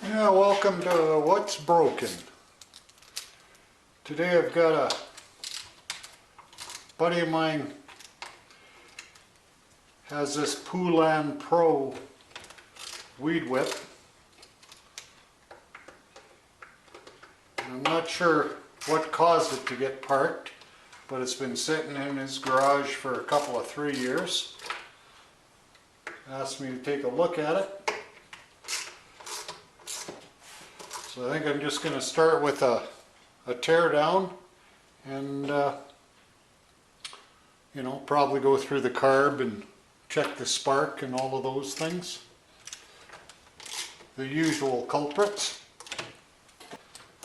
Yeah, welcome to What's Broken. Today I've got a buddy of mine has this Poulan Pro weed whip. I'm not sure what caused it to get parked, but it's been sitting in his garage for a couple of 3 years. Asked me to take a look at it. So I think I'm just going to start with a tear down and probably go through the carb and check the spark and all of those things. The usual culprits.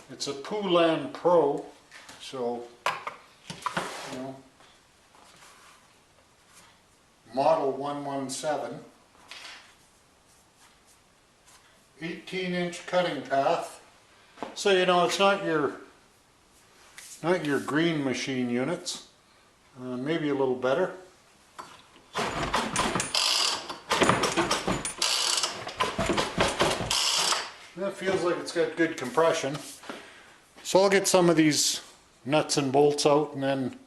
It's a Poulan Pro, so model 117, 18-inch cutting path. So it's not your green machine units, maybe a little better. That feels like it's got good compression. So I'll get some of these nuts and bolts out and then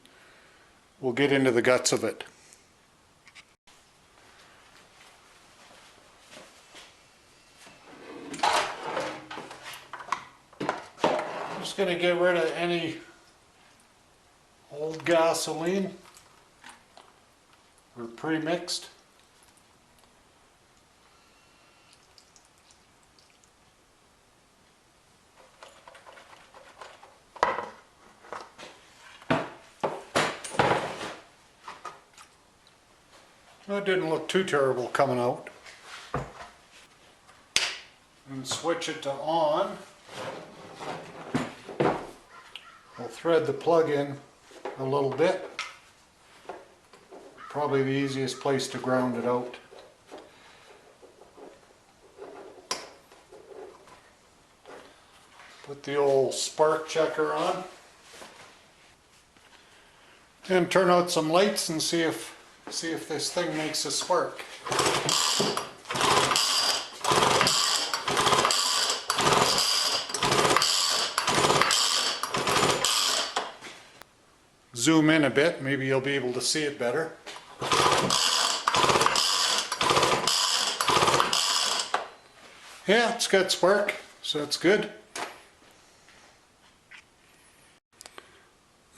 we'll get into the guts of it. Just going to get rid of any old gasoline or pre-mixed. That didn't look too terrible coming out. And switch it to on. I'll thread the plug in a little bit. Probably the easiest place to ground it out. Put the old spark checker on. And turn out some lights and see if this thing makes a spark. Zoom in a bit, maybe you'll be able to see it better. Yeah, it's got spark, so that's good.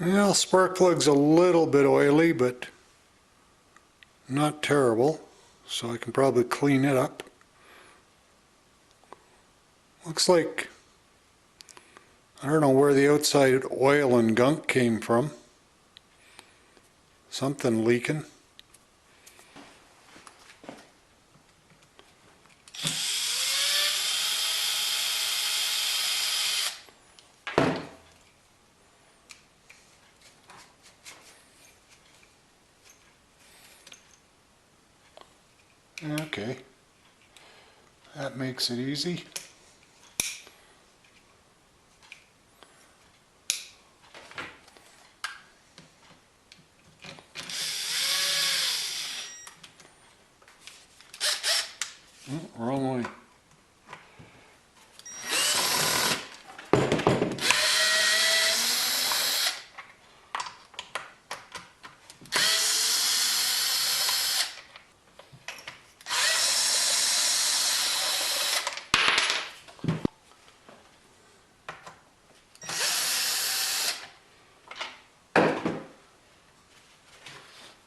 Well, spark plug's a little bit oily, but not terrible, so I can probably clean it up. Looks like, I don't know where the outside oil and gunk came from. Something leaking. Okay, that makes it easy. Wrong way.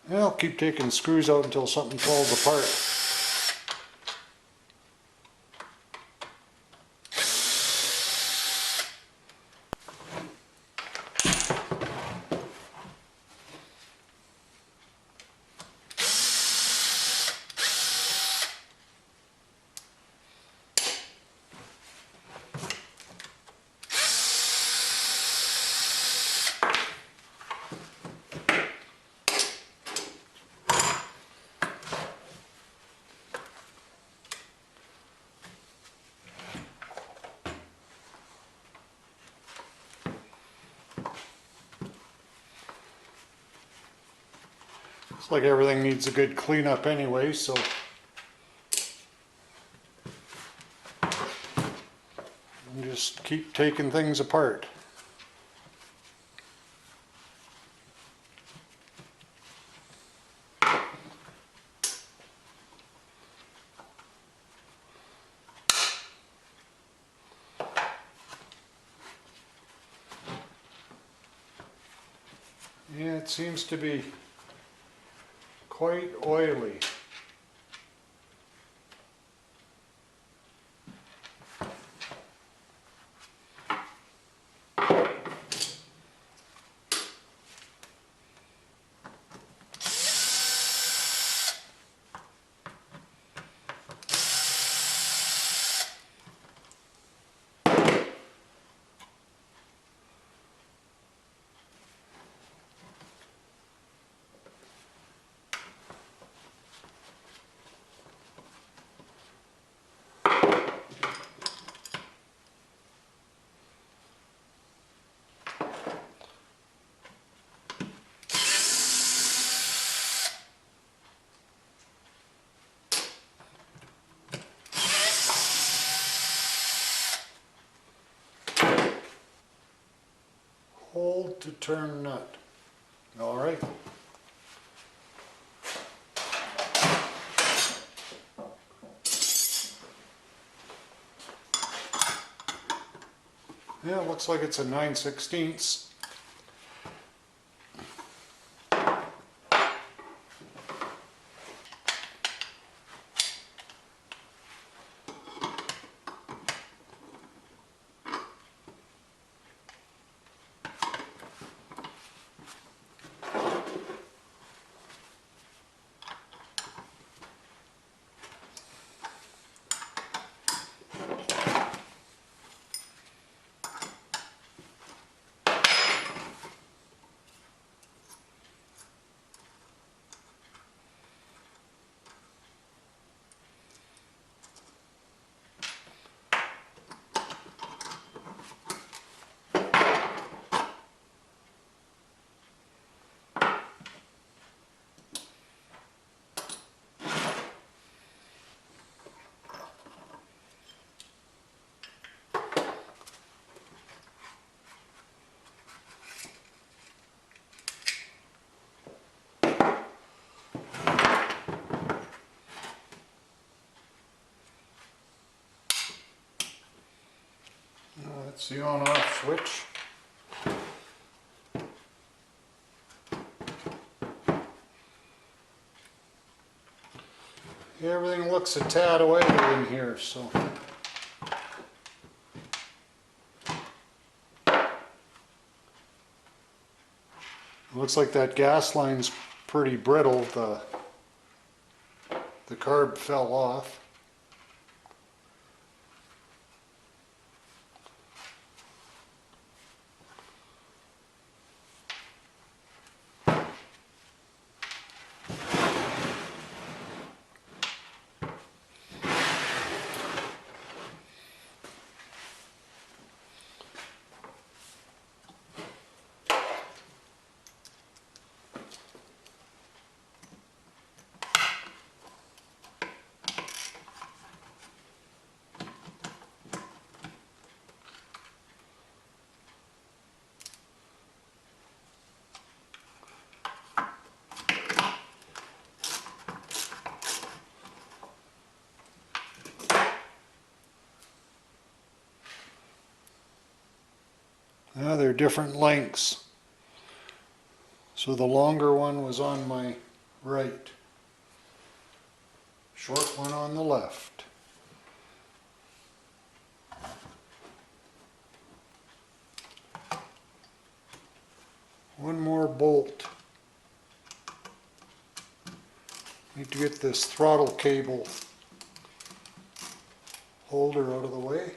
Yeah, I'll keep taking screws out until something falls apart. Looks like everything needs a good cleanup anyway, so and just keep taking things apart. Yeah, it seems to be quite oily. Hold to turn nut. All right. Yeah, it looks like it's a 9/16. That's the on-off switch. Everything looks a tad oily in here, so. Looks like that gas line's pretty brittle. The carb fell off. Now they're different lengths. So the longer one was on my right, short one on the left. One more bolt. Need to get this throttle cable holder out of the way.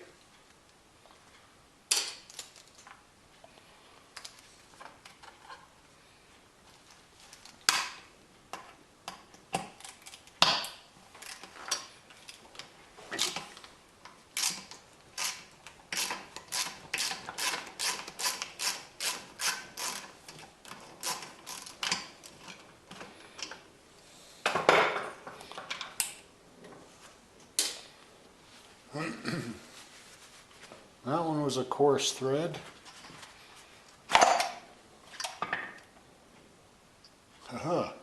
That one was a coarse thread. Aha.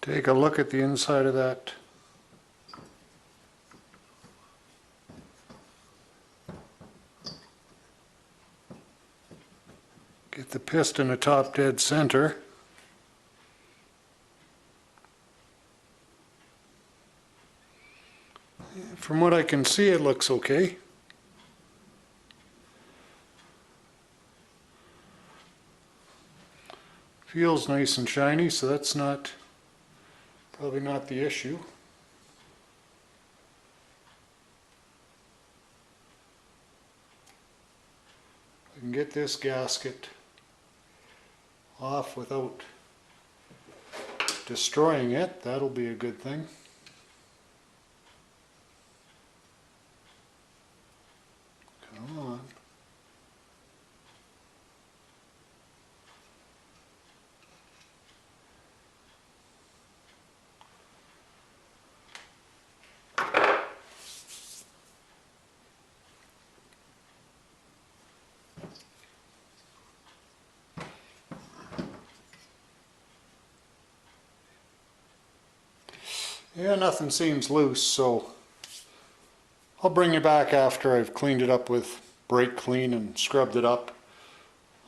Take a look at the inside of that. Get the piston atop dead center. From what I can see, it looks okay. Feels nice and shiny, so that's probably not the issue. I can get this gasket off without destroying it. That'll be a good thing. Come on. Yeah, nothing seems loose, so I'll bring you back after I've cleaned it up with brake clean and scrubbed it up.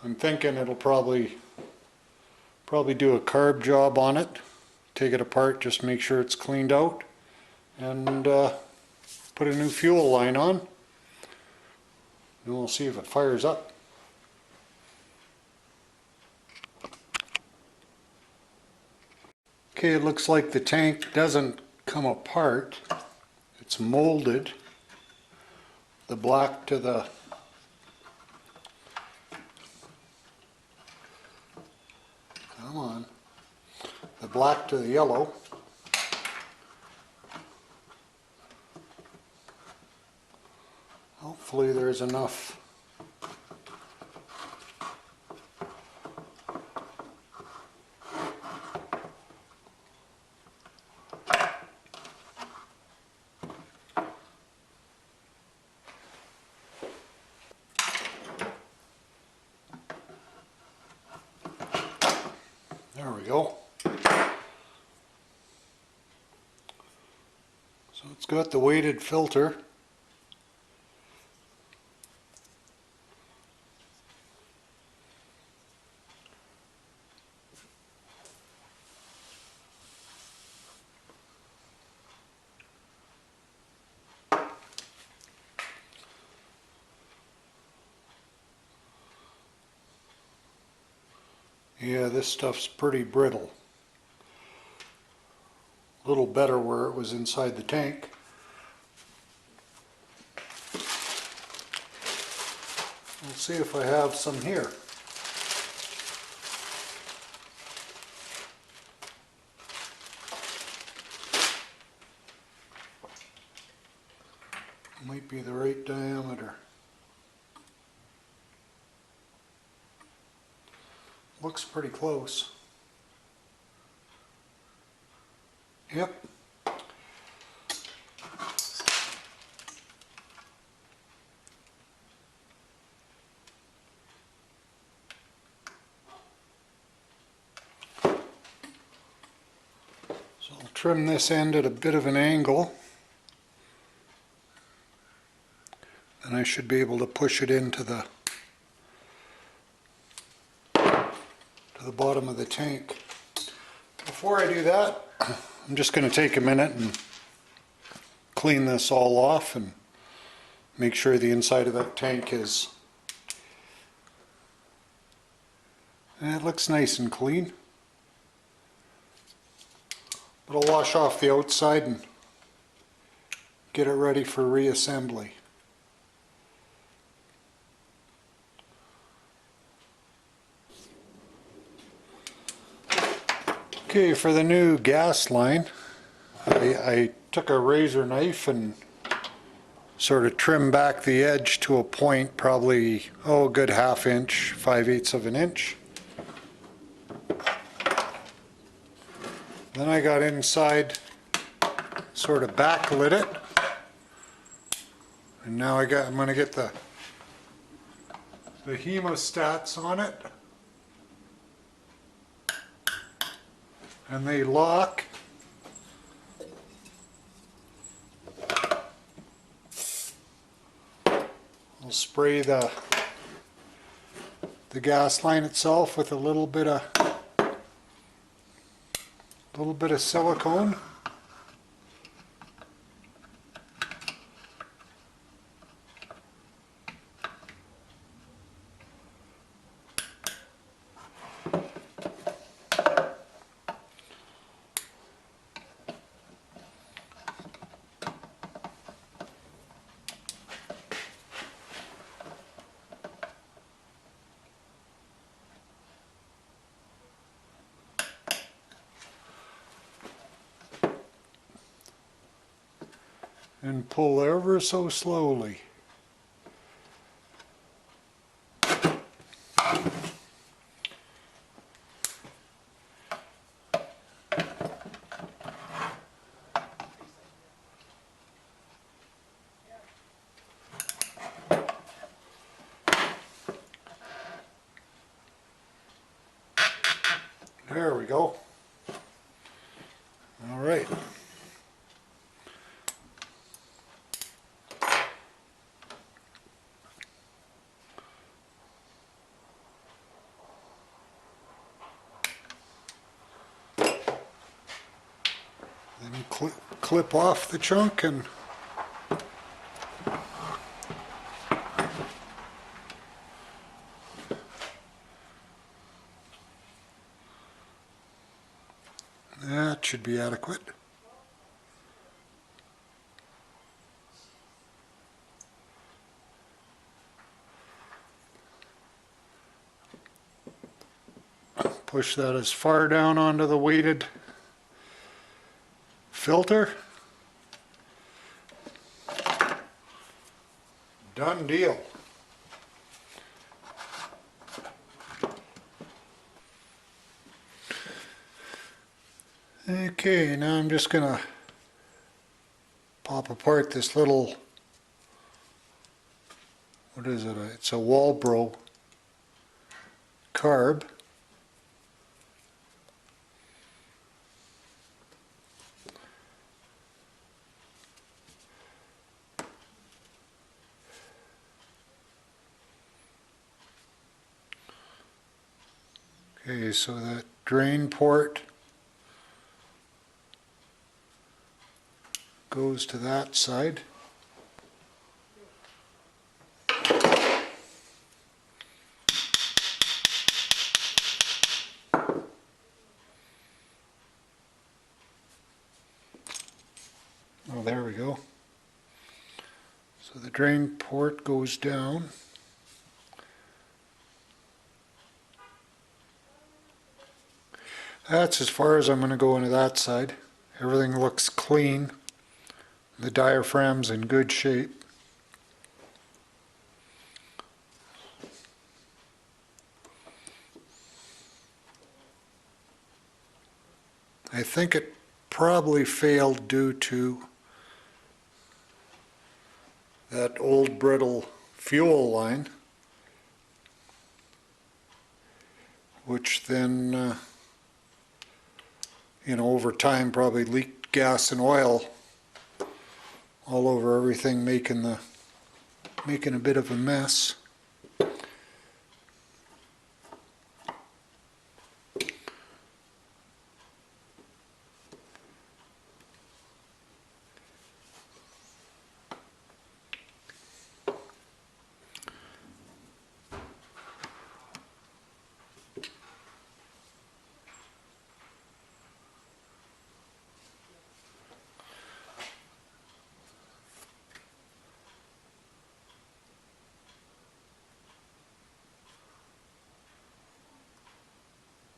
I'm thinking it'll probably do a carb job on it. Take it apart, just make sure it's cleaned out, and put a new fuel line on, and we'll see if it fires up. Okay, it looks like the tank doesn't come apart. It's molded. The black to the black to the yellow. Hopefully there's enough There we go. So it's got the weighted filter. Yeah, this stuff's pretty brittle. A little better where it was inside the tank. We'll see if I have some here. Might be the right diameter. Looks pretty close. Yep. So I'll trim this end at a bit of an angle, and I should be able to push it into the bottom of the tank. Before I do that, I'm just going to take a minute and clean this all off and make sure the inside of that tank is, it looks nice and clean. But I'll wash off the outside and get it ready for reassembly. Okay, for the new gas line, I took a razor knife and sort of trimmed back the edge to a point, probably, a good ½ inch, 5/8 of an inch. Then I got inside, sort of backlit it, and now I'm going to get the hemostats on it, and they lock. I'll spray the gas line itself with a little bit of silicone. And pull ever so slowly. There we go. All right. Then clip off the chunk and that should be adequate. Push that as far down onto the weighted filter. Done deal. Okay, now I'm just gonna pop apart this little, what is it? It's a Walbro carb. Okay, so that drain port goes to that side. Oh, there we go. So the drain port goes down. That's as far as I'm going to go into that side. Everything looks clean. The diaphragm's in good shape. I think it probably failed due to that old brittle fuel line, which then over time probably leaked gas and oil all over everything, making a bit of a mess.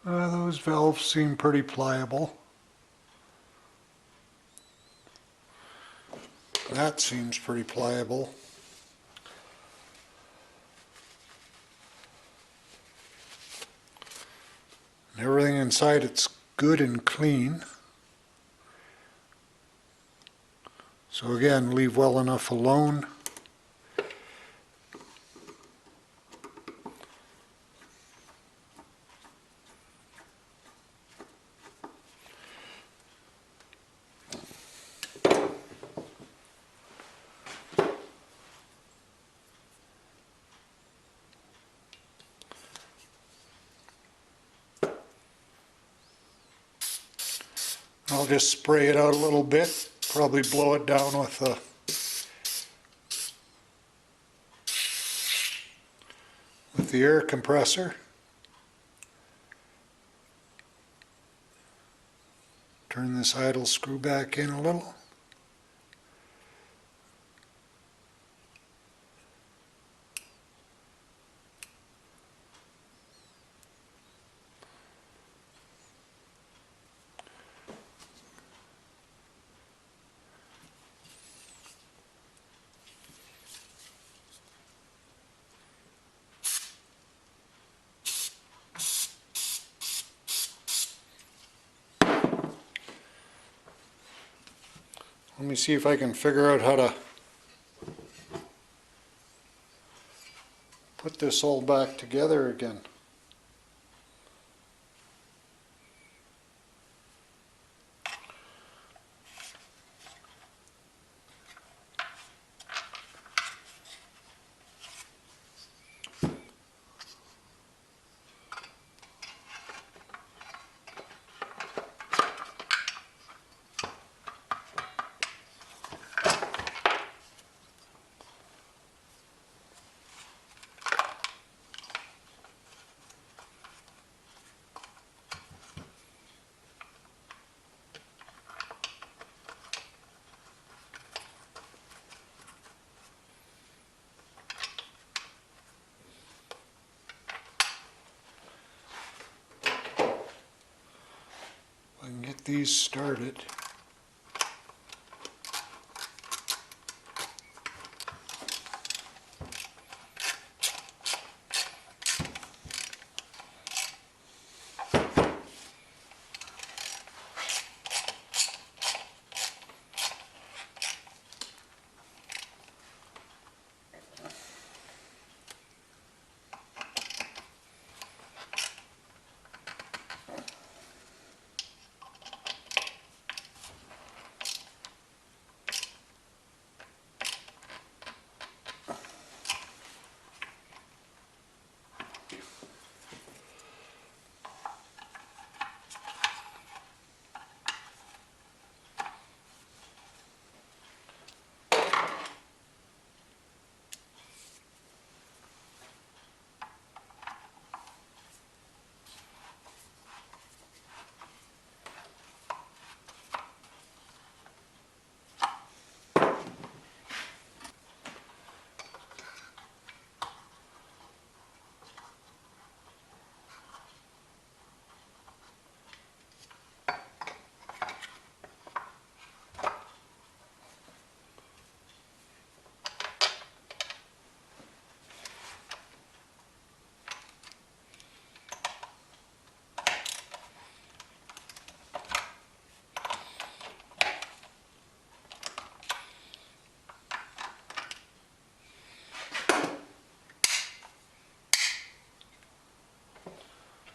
Those valves seem pretty pliable. That seems pretty pliable. And everything inside it's good and clean. So again, leave well enough alone. I'll just spray it out a little bit, probably blow it down with the air compressor. Turn this idle screw back in a little. Let me see if I can figure out how to put this all back together again. I can get these started.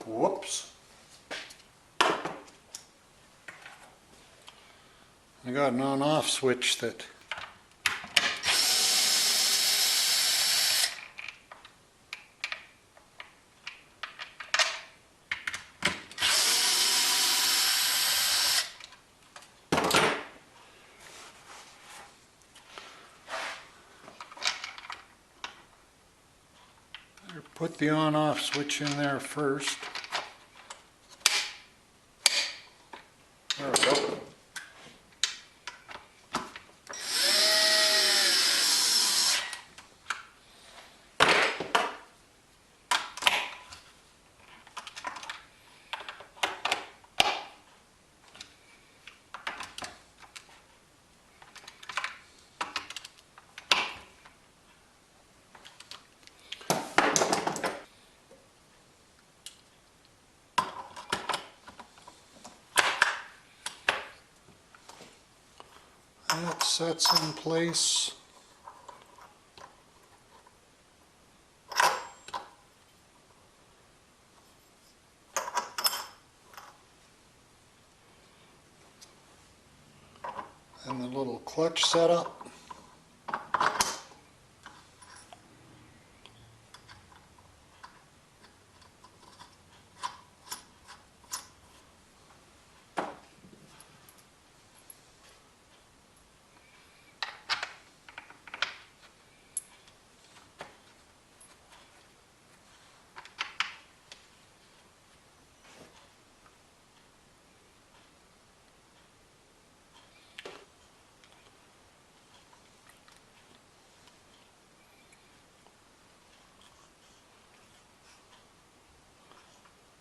Whoops. I got an on-off switch that put the on-off switch in there first. There we go. That sets in place. And the little clutch setup.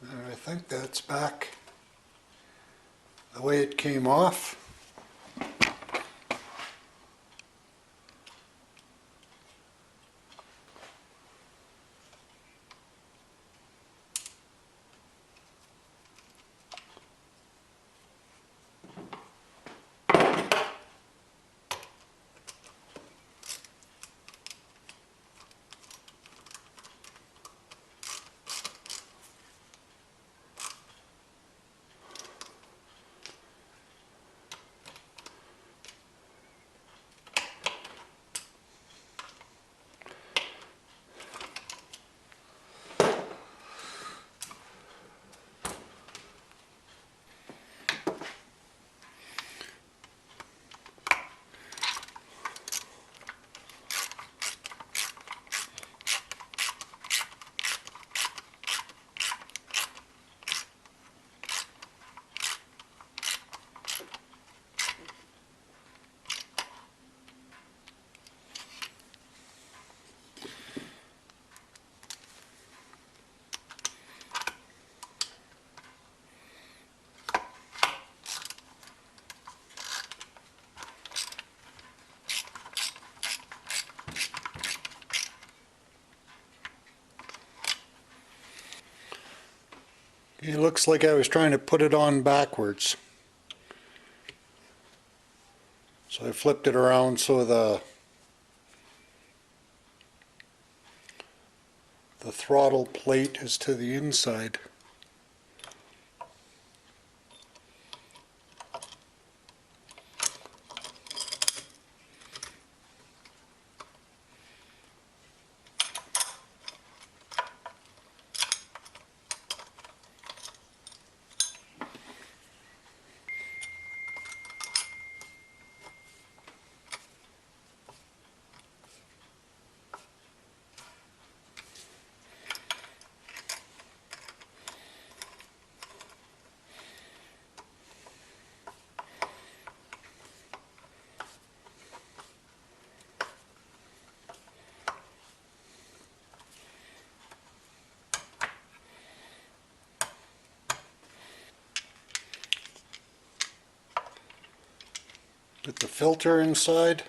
And I think that's back the way it came off. It looks like I was trying to put it on backwards. So I flipped it around so the throttle plate is to the inside. Put the filter inside.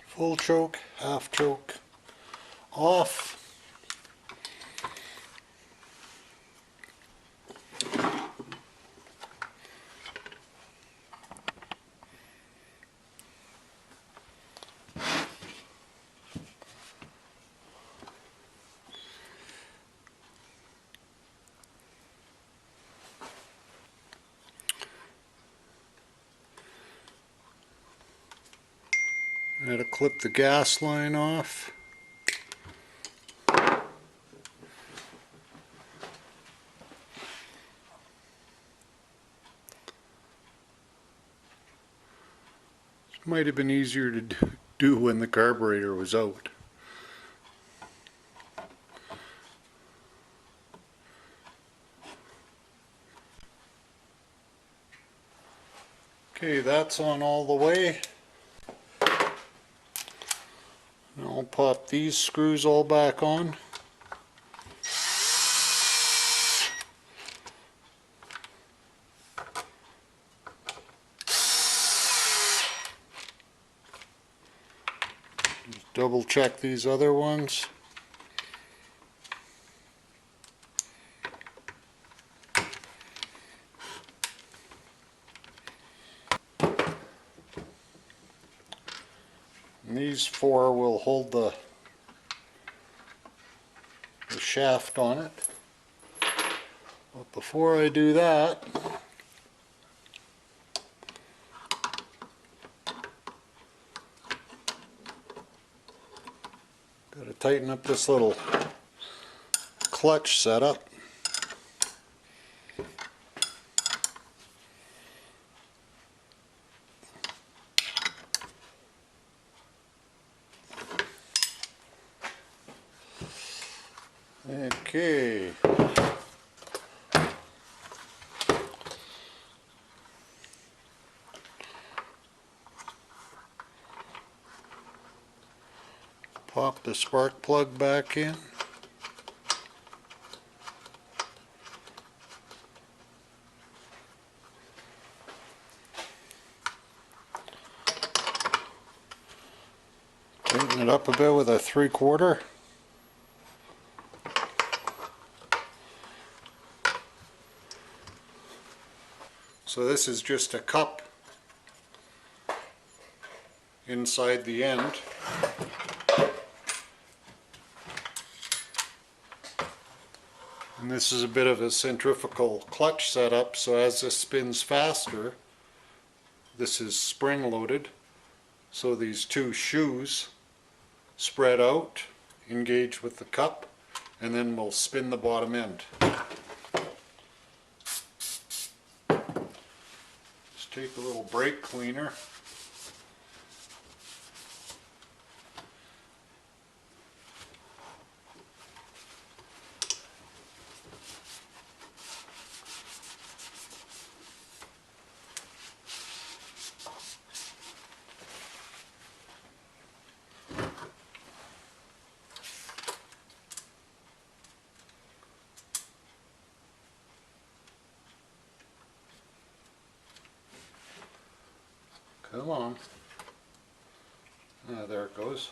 Full choke, half choke, off. I had to clip the gas line off. This might have been easier to do when the carburetor was out. Okay, that's on all the way. And I'll pop these screws all back on. double check these other ones. And these 4 will hold the shaft on it. But before I do that, got to tighten up this little clutch setup. Okay. Pop the spark plug back in. Tighten it up a bit with a 3/4. So this is just a cup inside the end. And this is a bit of a centrifugal clutch setup, so as this spins faster, this is spring loaded, so these 2 shoes spread out, engage with the cup, and then we'll spin the bottom end. Just take a little brake cleaner. Come on. Ah, there it goes.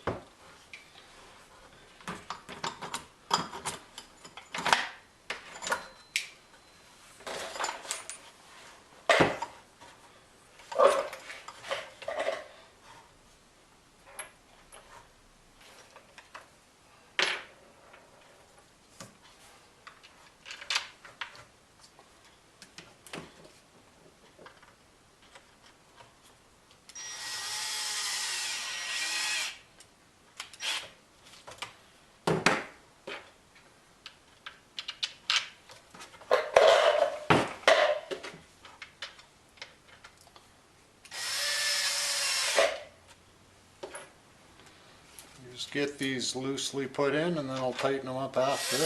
Just get these loosely put in and then I'll tighten them up after.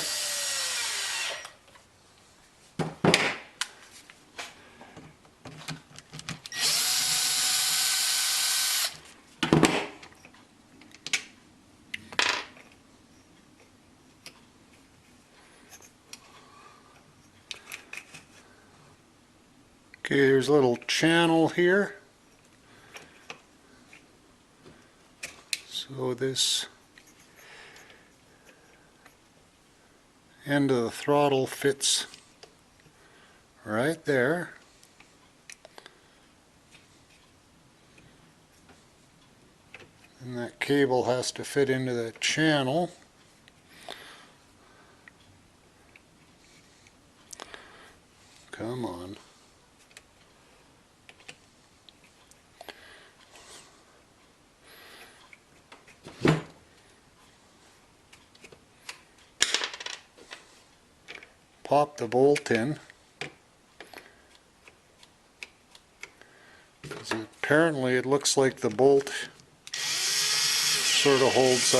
Okay, there's a little channel here. So this end of the throttle fits right there. And that cable has to fit into that channel. Come on. Pop the bolt in. Apparently it looks like the bolt sort of holds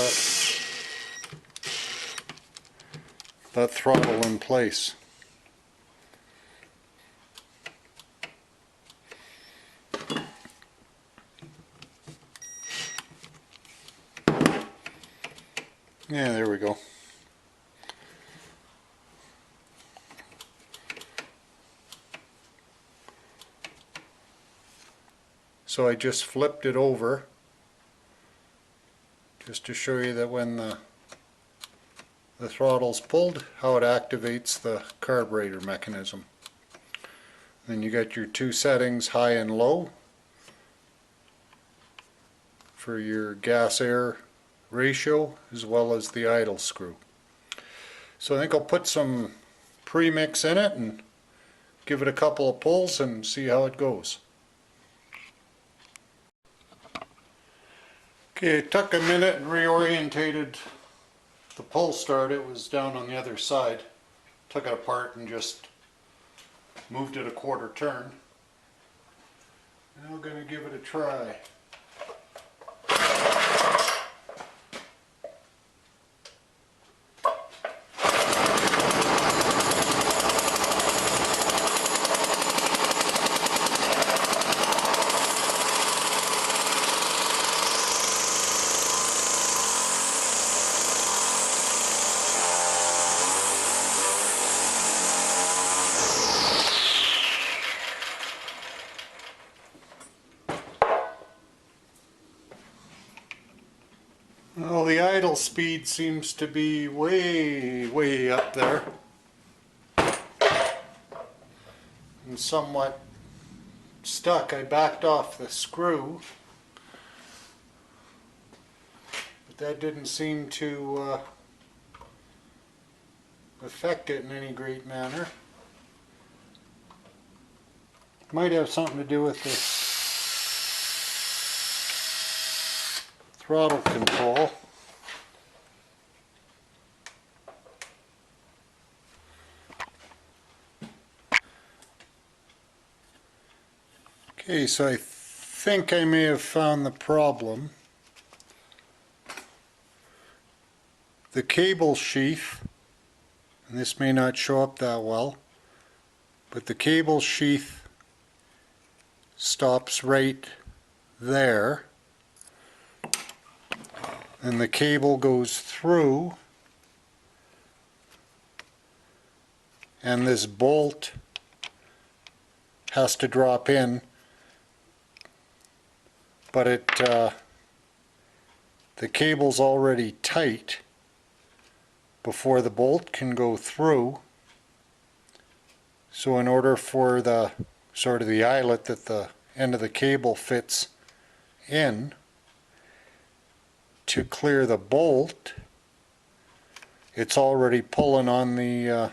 that throttle in place. Yeah, there we go. So I just flipped it over just to show you that when the throttle's pulled, how it activates the carburetor mechanism. Then you got your two settings, high and low, for your gas-air ratio as well as the idle screw. So I think I'll put some premix in it and give it a couple of pulls and see how it goes. Okay, I took a minute and reorientated the pull start. It was down on the other side. Took it apart and just moved it a quarter turn. Now I'm going to give it a try. Well, the idle speed seems to be way up there and somewhat stuck. I backed off the screw, but that didn't seem to affect it in any great manner. Might have something to do with the throttle control. Okay, so I think I may have found the problem. The cable sheath, and this may not show up that well, but the cable sheath stops right there. And the cable goes through, and this bolt has to drop in, but the cable's already tight before the bolt can go through. So in order for the sort of the eyelet that the end of the cable fits in to clear the bolt, it's already pulling on the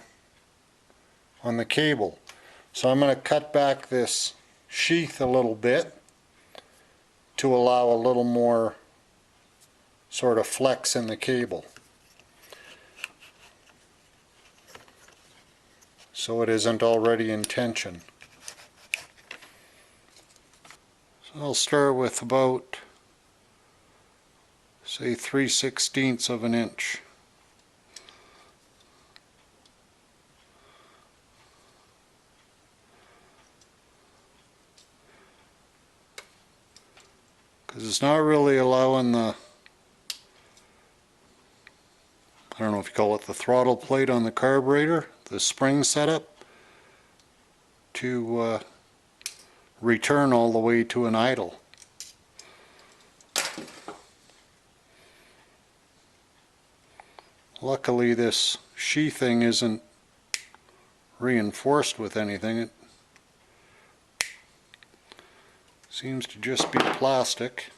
cable. So I'm going to cut back this sheath a little bit to allow a little more sort of flex in the cable, so it isn't already in tension. So I'll start with about, say, 3/16 of an inch. Because it's not really allowing the, I don't know if you call it the throttle plate on the carburetor, the spring setup, to return all the way to an idle. Luckily this sheathing isn't reinforced with anything. It seems to just be plastic.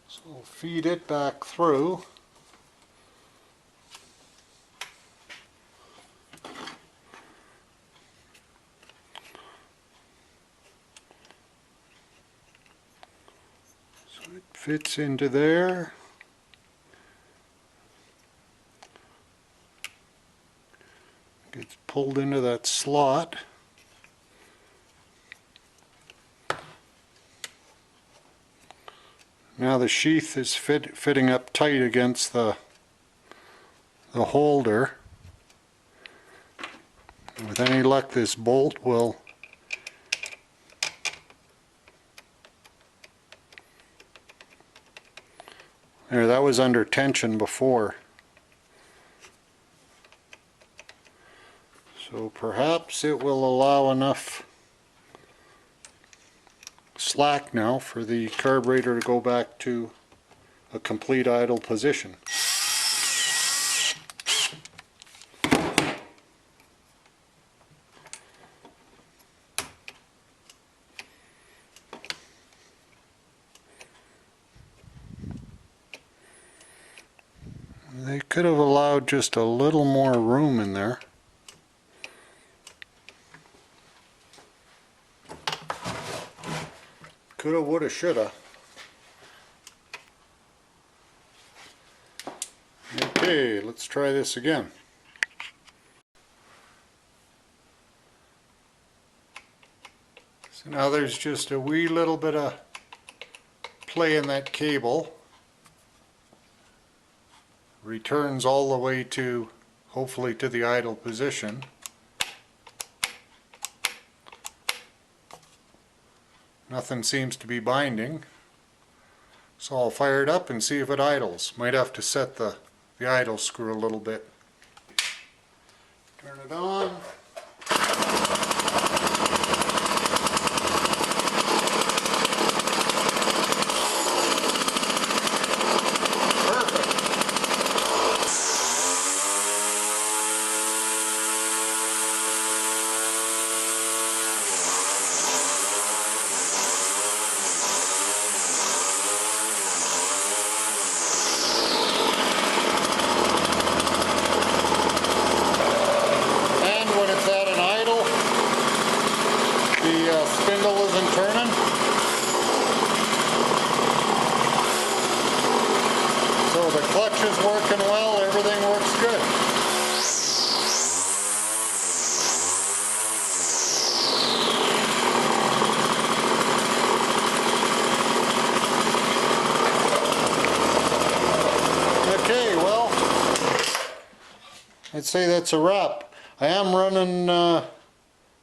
So I'll feed it back through. So it fits into there. Gets pulled into that slot. Now the sheath is fitting up tight against the holder. With any luck, this bolt will there, that was under tension before. So perhaps it will allow enough slack now for the carburetor to go back to a complete idle position. They could have allowed just a little more room in there. Coulda, woulda, shoulda. Okay, let's try this again. So now there's just a wee little bit of play in that cable. Returns all the way to, hopefully, to the idle position. Nothing seems to be binding. So I'll fire it up and see if it idles. Might have to set the idle screw a little bit. Turn it on. Spindle isn't turning. So the clutch is working well, everything works good. Okay, well, I'd say that's a wrap. I am running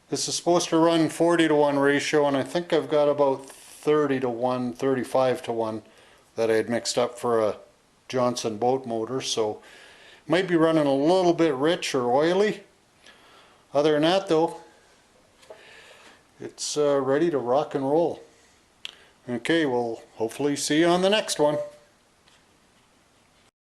this is supposed to run 40-to-1 ratio, and I think I've got about 30-to-1, 35-to-1 that I had mixed up for a Johnson boat motor, so might be running a little bit rich or oily. Other than that though, it's ready to rock and roll. Okay, we'll hopefully see you on the next one.